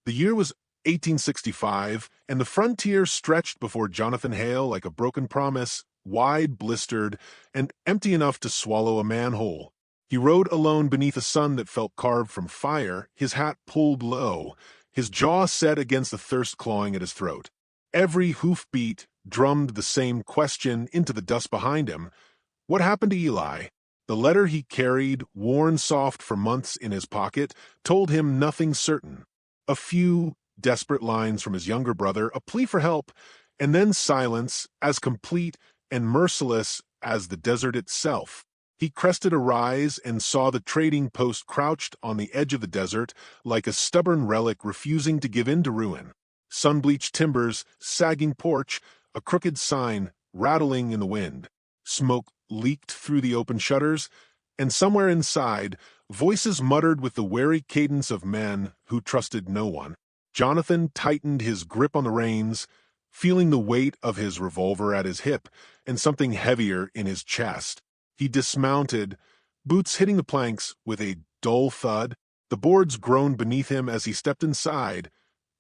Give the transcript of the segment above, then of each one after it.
The year was 1865, and the frontier stretched before Jonathan Hale like a broken promise, wide, blistered, and empty enough to swallow a manhole. He rode alone beneath a sun that felt carved from fire, his hat pulled low, his jaw set against the thirst clawing at his throat. Every hoofbeat drummed the same question into the dust behind him. What happened to Eli? The letter he carried, worn soft for months in his pocket, told him nothing certain. A few desperate lines from his younger brother, a plea for help, and then silence, as complete and merciless as the desert itself. He crested a rise and saw the trading post crouched on the edge of the desert like a stubborn relic refusing to give in to ruin. Sun-bleached timbers, sagging porch, a crooked sign rattling in the wind. Smoke leaked through the open shutters, and somewhere inside, voices muttered with the wary cadence of men who trusted no one. Jonathan tightened his grip on the reins, feeling the weight of his revolver at his hip and something heavier in his chest. He dismounted, boots hitting the planks with a dull thud. The boards groaned beneath him as he stepped inside,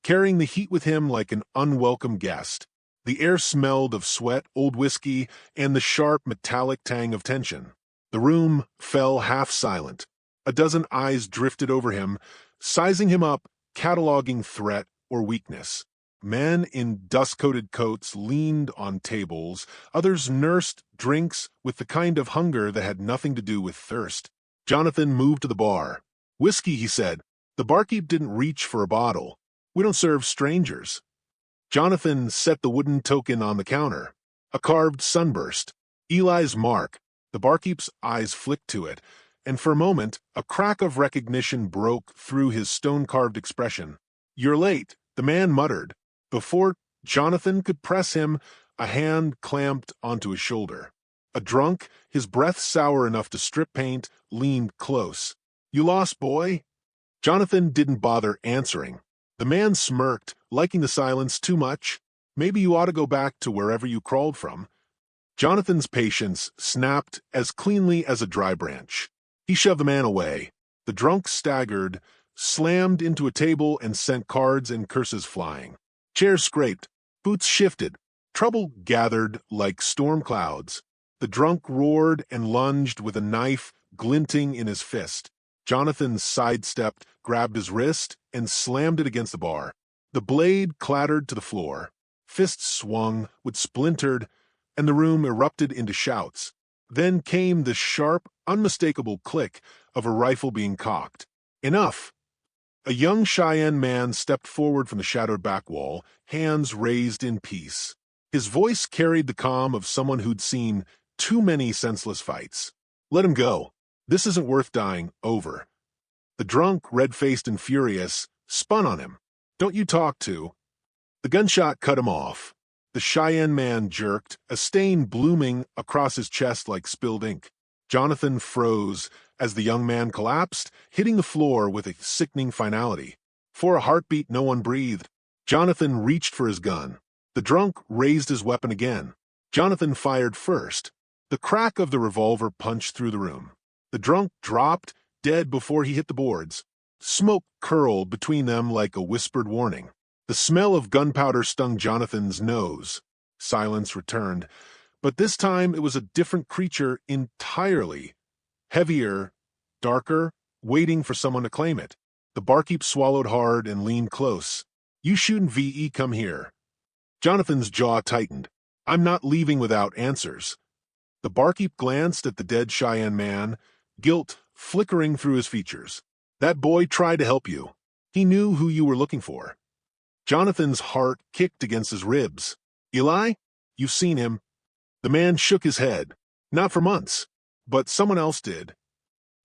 carrying the heat with him like an unwelcome guest. The air smelled of sweat, old whiskey, and the sharp metallic tang of tension. The room fell half silent. A dozen eyes drifted over him, sizing him up, cataloging threat or weakness. Men in dust-coated coats leaned on tables, others nursed drinks with the kind of hunger that had nothing to do with thirst. Jonathan moved to the bar. "Whiskey," he said. The barkeep didn't reach for a bottle. "We don't serve strangers." Jonathan set the wooden token on the counter. A carved sunburst. Eli's mark. The barkeep's eyes flicked to it, and for a moment, a crack of recognition broke through his stone-carved expression. "You're late," the man muttered. Before Jonathan could press him, a hand clamped onto his shoulder. A drunk, his breath sour enough to strip paint, leaned close. "You lost, boy?" Jonathan didn't bother answering. The man smirked, liking the silence too much. "Maybe you ought to go back to wherever you crawled from." Jonathan's patience snapped as cleanly as a dry branch. He shoved the man away. The drunk staggered, slammed into a table, and sent cards and curses flying. Chairs scraped. Boots shifted. Trouble gathered like storm clouds. The drunk roared and lunged with a knife glinting in his fist. Jonathan sidestepped, grabbed his wrist, and slammed it against the bar. The blade clattered to the floor. Fists swung, wood splintered, and the room erupted into shouts. Then came the sharp, unmistakable click of a rifle being cocked. "Enough!" A young Cheyenne man stepped forward from the shadowed back wall, hands raised in peace. His voice carried the calm of someone who'd seen too many senseless fights. "Let him go. This isn't worth dying over." The drunk, red-faced and furious, spun on him. "Don't you talk to." The gunshot cut him off. The Cheyenne man jerked, a stain blooming across his chest like spilled ink. Jonathan froze as the young man collapsed, hitting the floor with a sickening finality. For a heartbeat, no one breathed. Jonathan reached for his gun. The drunk raised his weapon again. Jonathan fired first. The crack of the revolver punched through the room. The drunk dropped, dead before he hit the boards. Smoke curled between them like a whispered warning. The smell of gunpowder stung Jonathan's nose. Silence returned, but this time it was a different creature entirely. Heavier, darker, waiting for someone to claim it. The barkeep swallowed hard and leaned close. "You shootin' VE, come here." Jonathan's jaw tightened. "I'm not leaving without answers." The barkeep glanced at the dead Cheyenne man, guilt flickering through his features. "That boy tried to help you. He knew who you were looking for." Jonathan's heart kicked against his ribs. "Eli? You've seen him." The man shook his head. "Not for months. But someone else did."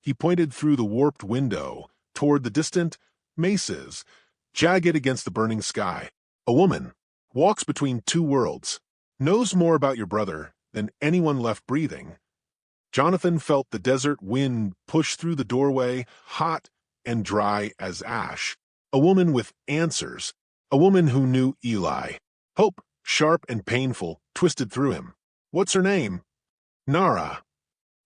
He pointed through the warped window toward the distant mesas, jagged against the burning sky. "A woman. Walks between two worlds. Knows more about your brother than anyone left breathing." Jonathan felt the desert wind push through the doorway, hot and dry as ash. A woman with answers. A woman who knew Eli. Hope, sharp and painful, twisted through him. "What's her name?" "Nara."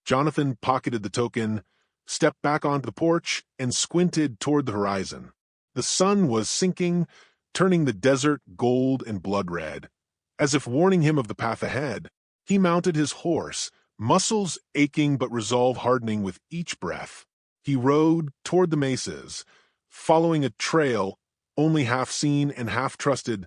Jonathan pocketed the token, stepped back onto the porch, and squinted toward the horizon. The sun was sinking, turning the desert gold and blood-red. As if warning him of the path ahead, he mounted his horse, muscles aching but resolve hardening with each breath. He rode toward the mesas, following a trail only half seen and half trusted,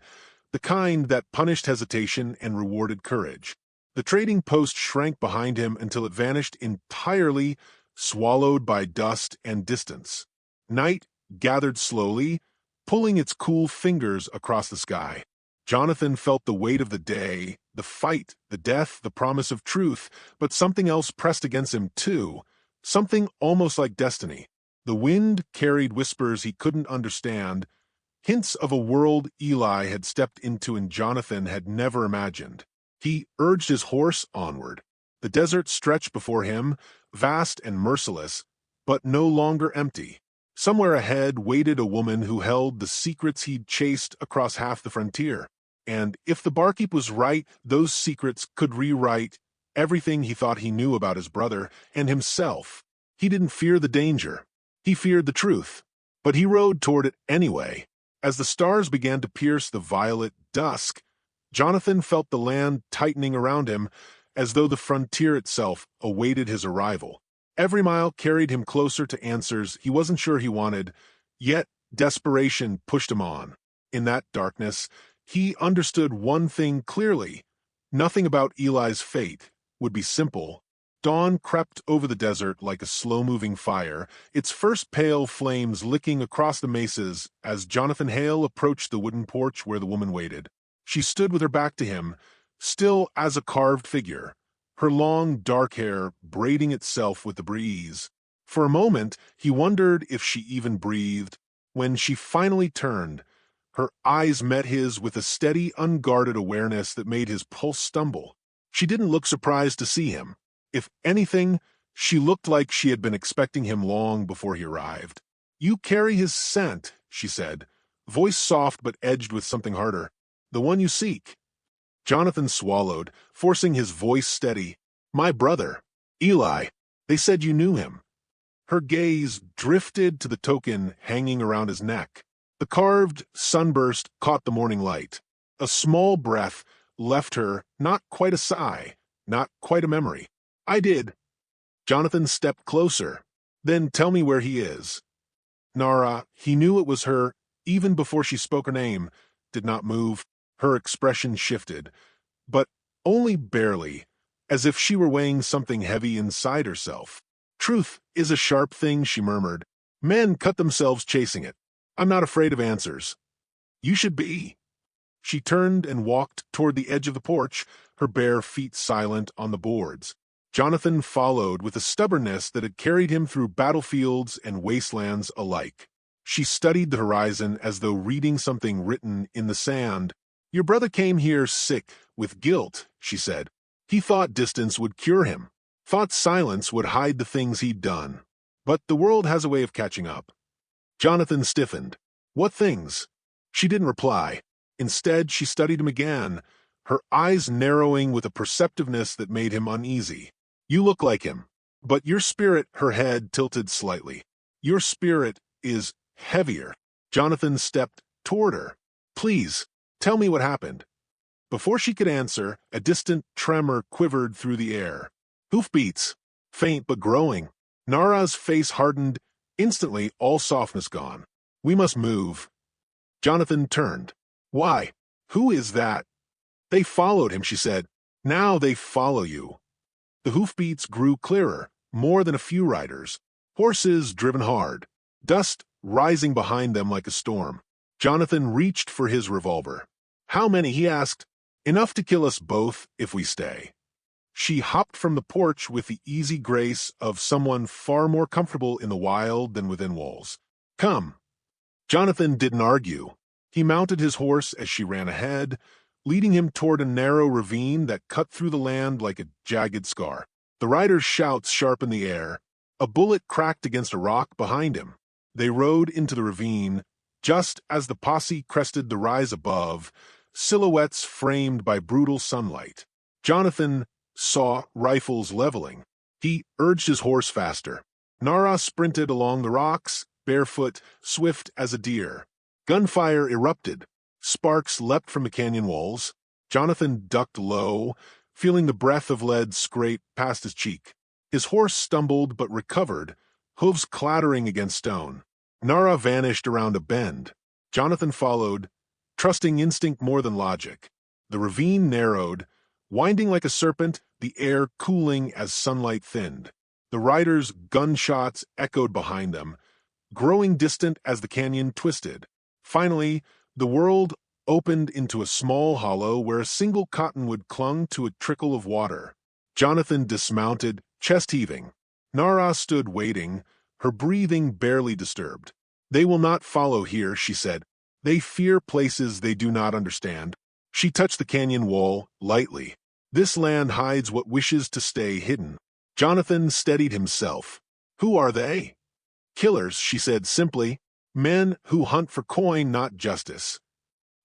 the kind that punished hesitation and rewarded courage. The trading post shrank behind him until it vanished entirely, swallowed by dust and distance. Night gathered slowly, pulling its cool fingers across the sky. Jonathan felt the weight of the day, the fight, the death, the promise of truth, but something else pressed against him too, something almost like destiny. The wind carried whispers he couldn't understand, hints of a world Eli had stepped into and Jonathan had never imagined. He urged his horse onward. The desert stretched before him, vast and merciless, but no longer empty. Somewhere ahead waited a woman who held the secrets he'd chased across half the frontier. And if the barkeep was right, those secrets could rewrite everything he thought he knew about his brother and himself. He didn't fear the danger. He feared the truth. But he rode toward it anyway. As the stars began to pierce the violet dusk, Jonathan felt the land tightening around him, as though the frontier itself awaited his arrival. Every mile carried him closer to answers he wasn't sure he wanted, yet desperation pushed him on. In that darkness, he understood one thing clearly. Nothing about Eli's fate would be simple. Dawn crept over the desert like a slow-moving fire, its first pale flames licking across the mesas as Jonathan Hale approached the wooden porch where the woman waited. She stood with her back to him, still as a carved figure, her long, dark hair braiding itself with the breeze. For a moment, he wondered if she even breathed. When she finally turned, her eyes met his with a steady, unguarded awareness that made his pulse stumble. She didn't look surprised to see him. If anything, she looked like she had been expecting him long before he arrived. "You carry his scent," she said, voice soft but edged with something harder. "The one you seek." Jonathan swallowed, forcing his voice steady. "My brother, Eli. They said you knew him." Her gaze drifted to the token hanging around his neck. The carved sunburst caught the morning light. A small breath left her, not quite a sigh, not quite a memory. "I did." Jonathan stepped closer. "Then tell me where he is." Nara, he knew it was her, even before she spoke her name, did not move. Her expression shifted, but only barely, as if she were weighing something heavy inside herself. "Truth is a sharp thing," she murmured. "Men cut themselves chasing it. I'm not afraid of answers." "You should be." She turned and walked toward the edge of the porch, her bare feet silent on the boards. Jonathan followed with a stubbornness that had carried him through battlefields and wastelands alike. She studied the horizon as though reading something written in the sand. "Your brother came here sick, with guilt," she said. "He thought distance would cure him, thought silence would hide the things he'd done. But the world has a way of catching up." Jonathan stiffened. "What things?" She didn't reply. Instead, she studied him again, her eyes narrowing with a perceptiveness that made him uneasy. "You look like him. But your spirit," her head tilted slightly. "Your spirit is heavier." Jonathan stepped toward her. "Please, tell me what happened." Before she could answer, a distant tremor quivered through the air. Hoofbeats, faint but growing. Nara's face hardened, instantly all softness gone. "We must move." Jonathan turned. "Why? Who is that?" "They followed him," she said. "Now they follow you." The hoofbeats grew clearer, more than a few riders. Horses driven hard. Dust rising behind them like a storm. Jonathan reached for his revolver. "How many?" he asked. "Enough to kill us both if we stay." She hopped from the porch with the easy grace of someone far more comfortable in the wild than within walls. "Come." Jonathan didn't argue. He mounted his horse as she ran ahead, leading him toward a narrow ravine that cut through the land like a jagged scar. The rider's shouts sharpened the air. A bullet cracked against a rock behind him. They rode into the ravine, just as the posse crested the rise above, silhouettes framed by brutal sunlight. Jonathan saw rifles leveling. He urged his horse faster. Nara sprinted along the rocks, barefoot, swift as a deer. Gunfire erupted. Sparks leapt from the canyon walls. Jonathan ducked low, feeling the breath of lead scrape past his cheek. His horse stumbled but recovered, hooves clattering against stone. Nara vanished around a bend. Jonathan followed, trusting instinct more than logic. The ravine narrowed, winding like a serpent, the air cooling as sunlight thinned. The riders' gunshots echoed behind them, growing distant as the canyon twisted. Finally, the world opened into a small hollow where a single cottonwood clung to a trickle of water. Jonathan dismounted, chest heaving. Nara stood waiting, her breathing barely disturbed. "They will not follow here," she said. "They fear places they do not understand." She touched the canyon wall lightly. "This land hides what wishes to stay hidden." Jonathan steadied himself. "Who are they?" "Killers," she said simply. "Men who hunt for coin, not justice."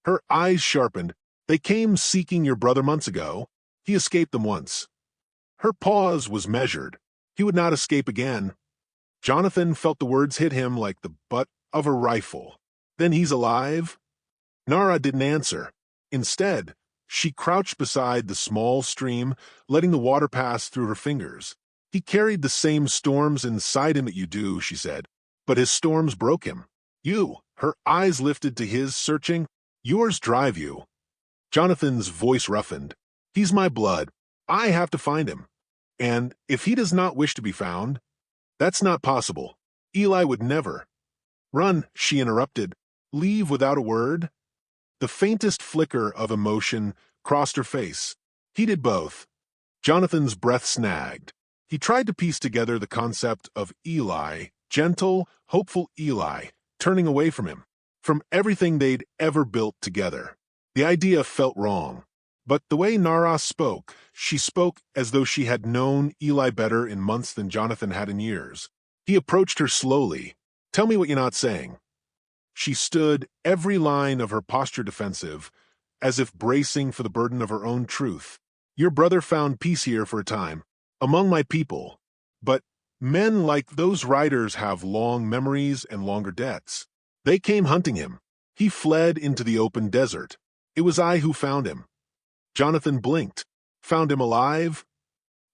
Her eyes sharpened. "They came seeking your brother months ago. He escaped them once." Her pause was measured. He would not escape again. Jonathan felt the words hit him like the butt of a rifle. "Then he's alive?" Nara didn't answer. Instead, she crouched beside the small stream, letting the water pass through her fingers. "He carried the same storms inside him that you do," she said. "But his storms broke him. You," her eyes lifted to his, searching, "yours drive you." Jonathan's voice roughened. "He's my blood. I have to find him. And if he does not wish to be found, that's not possible. Eli would never." "Run," she interrupted. "Leave without a word?" The faintest flicker of emotion crossed her face. He did both. Jonathan's breath snagged. He tried to piece together the concept of Eli, gentle, hopeful Eli, turning away from him, from everything they'd ever built together. The idea felt wrong. But the way Nara spoke, she spoke as though she had known Eli better in months than Jonathan had in years. He approached her slowly. "Tell me what you're not saying." She stood, every line of her posture defensive, as if bracing for the burden of her own truth. "Your brother found peace here for a time, among my people. But men like those riders have long memories and longer debts. They came hunting him. He fled into the open desert. It was I who found him." Jonathan blinked. "Found him alive?"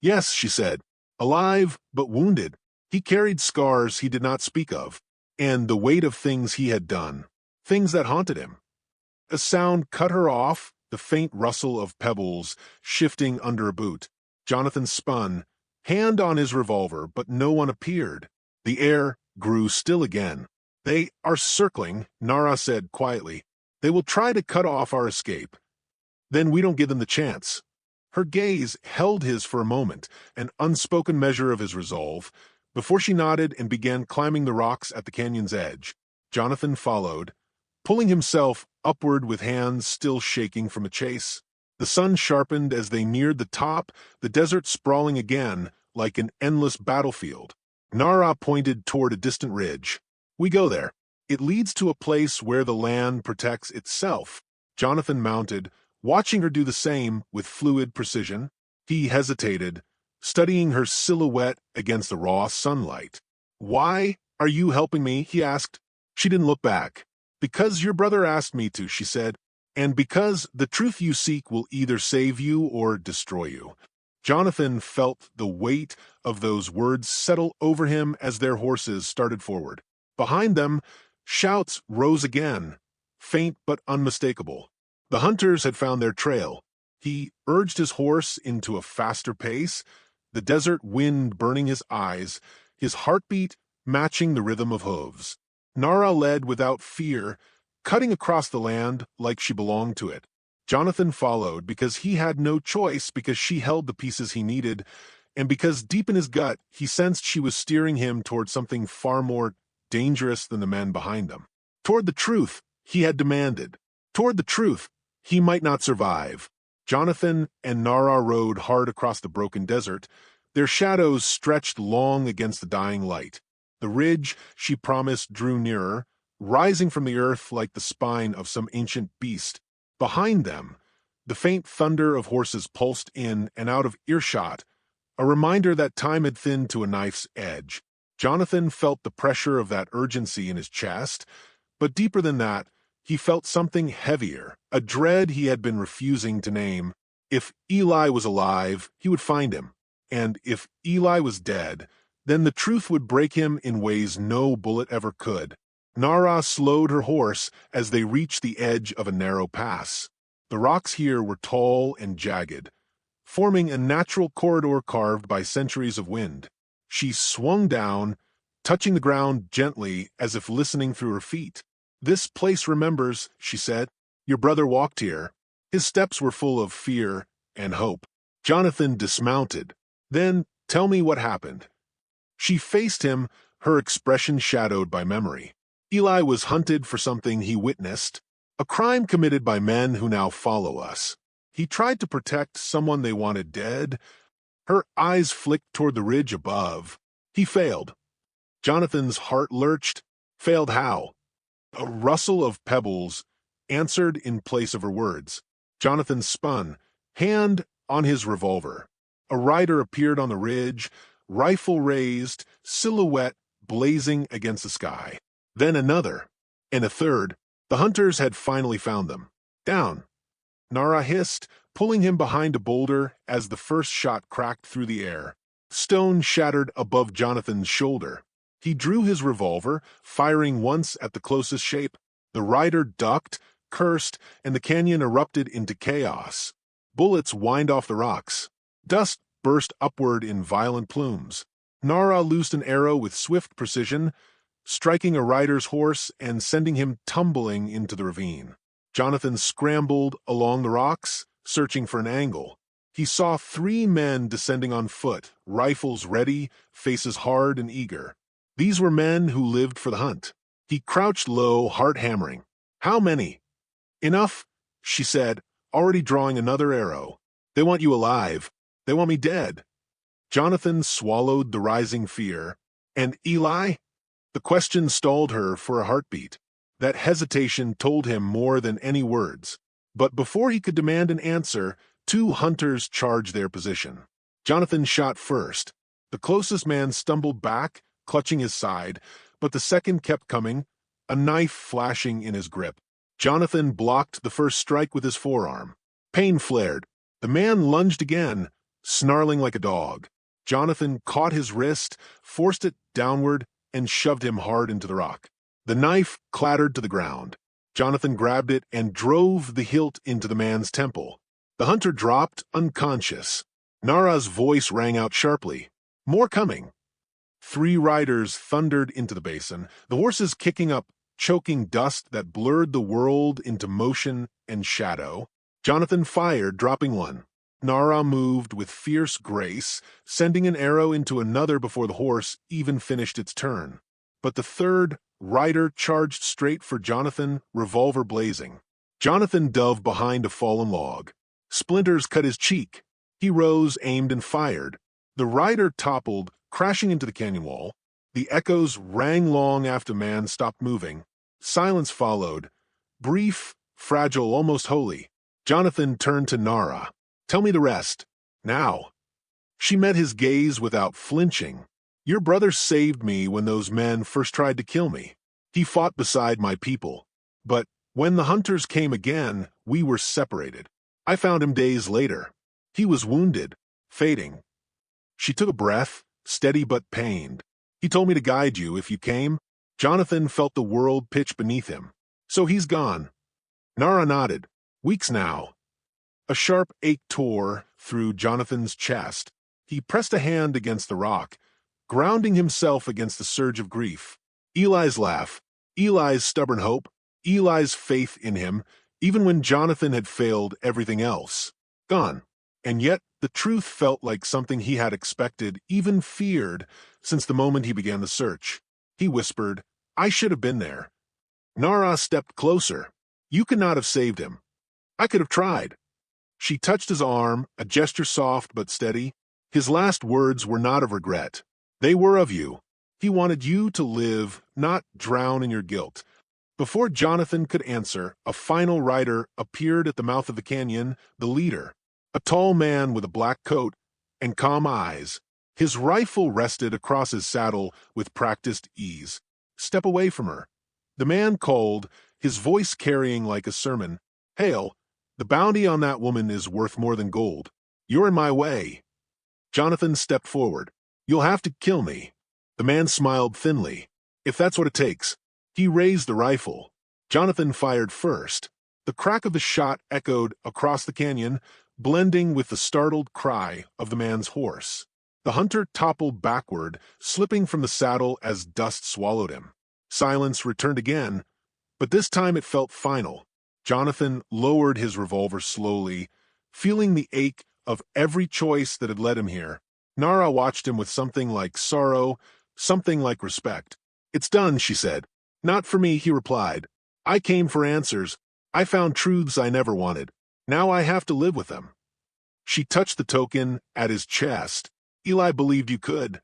"Yes," she said. "Alive, but wounded. He carried scars he did not speak of, and the weight of things he had done, things that haunted him." A sound cut her off, the faint rustle of pebbles shifting under a boot. Jonathan spun, hand on his revolver, but no one appeared. The air grew still again. "They are circling," Nara said quietly. "They will try to cut off our escape. Then we don't give them the chance." Her gaze held his for a moment, an unspoken measure of his resolve, before she nodded and began climbing the rocks at the canyon's edge. Jonathan followed, pulling himself upward with hands still shaking from a chase. The sun sharpened as they neared the top, the desert sprawling again like an endless battlefield. Nara pointed toward a distant ridge. "We go there. It leads to a place where the land protects itself." Jonathan mounted, watching her do the same with fluid precision. He hesitated, studying her silhouette against the raw sunlight. "Why are you helping me?" he asked. She didn't look back. "Because your brother asked me to," she said, "and because the truth you seek will either save you or destroy you." Jonathan felt the weight of those words settle over him as their horses started forward. Behind them, shouts rose again, faint but unmistakable. The hunters had found their trail. He urged his horse into a faster pace, the desert wind burning his eyes, his heartbeat matching the rhythm of hooves. Nara led without fear, cutting across the land like she belonged to it. Jonathan followed because he had no choice, because she held the pieces he needed, and because deep in his gut he sensed she was steering him toward something far more dangerous than the men behind them. Toward the truth he had demanded. Toward the truth he might not survive. Jonathan and Nara rode hard across the broken desert. Their shadows stretched long against the dying light. The ridge, she promised, drew nearer, rising from the earth like the spine of some ancient beast. Behind them, the faint thunder of horses pulsed in and out of earshot, a reminder that time had thinned to a knife's edge. Jonathan felt the pressure of that urgency in his chest, but deeper than that, he felt something heavier, a dread he had been refusing to name. If Eli was alive, he would find him. And if Eli was dead, then the truth would break him in ways no bullet ever could. Nara slowed her horse as they reached the edge of a narrow pass. The rocks here were tall and jagged, forming a natural corridor carved by centuries of wind. She swung down, touching the ground gently as if listening through her feet. "This place remembers," she said. "Your brother walked here." His steps were full of fear and hope. Jonathan dismounted. "Then tell me what happened." She faced him, her expression shadowed by memory. Eli was hunted for something he witnessed, a crime committed by men who now follow us. He tried to protect someone they wanted dead. Her eyes flicked toward the ridge above. He failed. Jonathan's heart lurched. Failed how? A rustle of pebbles answered in place of her words. Jonathan spun, hand on his revolver. A rider appeared on the ridge, rifle raised, silhouette blazing against the sky. Then another, and a third. The hunters had finally found them. "Down," Nara hissed, pulling him behind a boulder as the first shot cracked through the air. Stone shattered above Jonathan's shoulder. He drew his revolver, firing once at the closest shape. The rider ducked, cursed, and the canyon erupted into chaos. Bullets whined off the rocks. Dust burst upward in violent plumes. Nara loosed an arrow with swift precision, striking a rider's horse and sending him tumbling into the ravine. Jonathan scrambled along the rocks, searching for an angle. He saw 3 men descending on foot, rifles ready, faces hard and eager. These were men who lived for the hunt. He crouched low, heart hammering. "How many?" "Enough," she said, already drawing another arrow. "They want you alive. They want me dead." Jonathan swallowed the rising fear. "And Eli?" The question stalled her for a heartbeat. That hesitation told him more than any words. But before he could demand an answer, 2 hunters charged their position. Jonathan shot first. The closest man stumbled back, clutching his side, but the second kept coming, a knife flashing in his grip. Jonathan blocked the first strike with his forearm. Pain flared. The man lunged again, snarling like a dog. Jonathan caught his wrist, forced it downward, and shoved him hard into the rock. The knife clattered to the ground. Jonathan grabbed it and drove the hilt into the man's temple. The hunter dropped, unconscious. Nara's voice rang out sharply. "More coming." 3 riders thundered into the basin, the horses kicking up, choking dust that blurred the world into motion and shadow. Jonathan fired, dropping one. Nara moved with fierce grace, sending an arrow into another before the horse even finished its turn. But the third rider charged straight for Jonathan, revolver blazing. Jonathan dove behind a fallen log. Splinters cut his cheek. He rose, aimed, and fired. The rider toppled, crashing into the canyon wall. The echoes rang long after the man stopped moving. Silence followed, brief, fragile, almost holy. Jonathan turned to Nara. "Tell me the rest. Now." She met his gaze without flinching. "Your brother saved me when those men first tried to kill me. He fought beside my people. But when the hunters came again, we were separated. I found him days later. He was wounded, fading." She took a breath, steady but pained. "He told me to guide you if you came." Jonathan felt the world pitch beneath him. "So he's gone." Nara nodded. "Weeks now." A sharp ache tore through Jonathan's chest. He pressed a hand against the rock, grounding himself against the surge of grief. Eli's laugh, Eli's stubborn hope, Eli's faith in him, even when Jonathan had failed everything else. Gone. And yet the truth felt like something he had expected, even feared, since the moment he began the search. He whispered, "I should have been there." Nara stepped closer. "You could not have saved him." "I could have tried." She touched his arm, a gesture soft but steady. His last words were not of regret. They were of you. He wanted you to live, not drown in your guilt. Before Jonathan could answer, a final rider appeared at the mouth of the canyon, the leader. A tall man with a black coat and calm eyes. His rifle rested across his saddle with practiced ease. "Step away from her," the man called, his voice carrying like a sermon. "Hale, the bounty on that woman is worth more than gold. You're in my way." Jonathan stepped forward. "You'll have to kill me." The man smiled thinly. "If that's what it takes." He raised the rifle. Jonathan fired first. The crack of the shot echoed across the canyon, blending with the startled cry of the man's horse. The hunter toppled backward, slipping from the saddle as dust swallowed him. Silence returned again, but this time it felt final. Jonathan lowered his revolver slowly, feeling the ache of every choice that had led him here. Nara watched him with something like sorrow, something like respect. "It's done," she said. "Not for me," he replied. "I came for answers. I found truths I never wanted. Now I have to live with them." She touched the token at his chest. "Eli believed you could."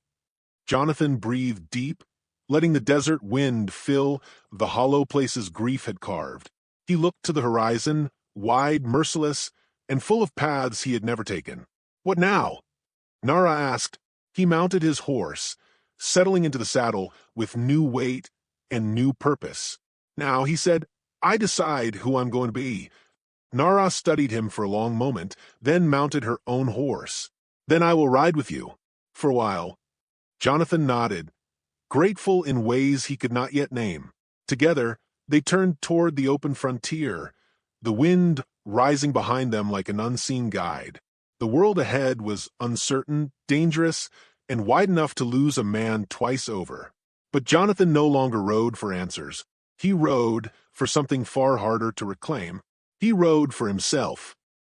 Jonathan breathed deep, letting the desert wind fill the hollow places grief had carved. He looked to the horizon, wide, merciless, and full of paths he had never taken. "What now?" Nara asked. He mounted his horse, settling into the saddle with new weight and new purpose. "Now," he said, "I decide who I'm going to be." Nara studied him for a long moment, then mounted her own horse. "Then I will ride with you." "For a while." Jonathan nodded, grateful in ways he could not yet name. Together, they turned toward the open frontier, the wind rising behind them like an unseen guide. The world ahead was uncertain, dangerous, and wide enough to lose a man twice over. But Jonathan no longer rode for answers. He rode for something far harder to reclaim. He rode for himself.